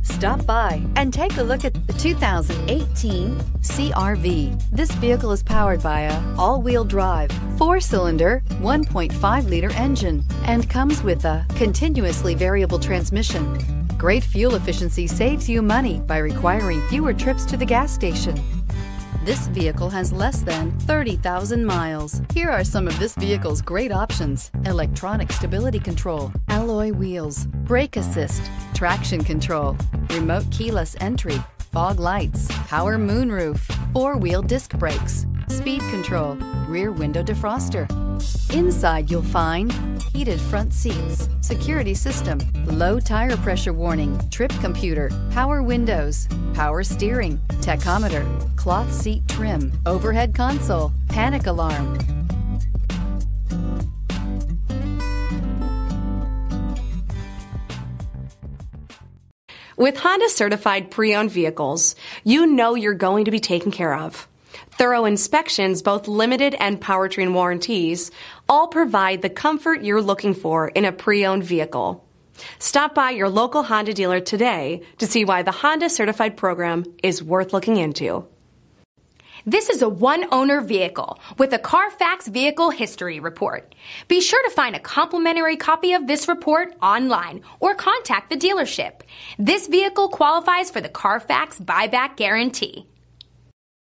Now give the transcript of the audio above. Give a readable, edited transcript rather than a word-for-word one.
Stop by and take a look at the 2018 CR-V. This vehicle is powered by a all-wheel drive, 4-cylinder, 1.5-liter engine and comes with a continuously variable transmission. Great fuel efficiency saves you money by requiring fewer trips to the gas station. This vehicle has less than 30,000 miles. Here are some of this vehicle's great options: electronic stability control, alloy wheels, brake assist, traction control, remote keyless entry, fog lights, power moonroof, 4-wheel disc brakes, speed control, rear window defroster. Inside you'll find heated front seats, security system, low tire pressure warning, trip computer, power windows, power steering, tachometer, cloth seat trim, overhead console, panic alarm. With Honda certified pre-owned vehicles, you know you're going to be taken care of. Thorough inspections, both limited and powertrain warranties, all provide the comfort you're looking for in a pre-owned vehicle. Stop by your local Honda dealer today to see why the Honda Certified program is worth looking into. This is a one-owner vehicle with a Carfax Vehicle History Report. Be sure to find a complimentary copy of this report online or contact the dealership. This vehicle qualifies for the Carfax Buyback Guarantee.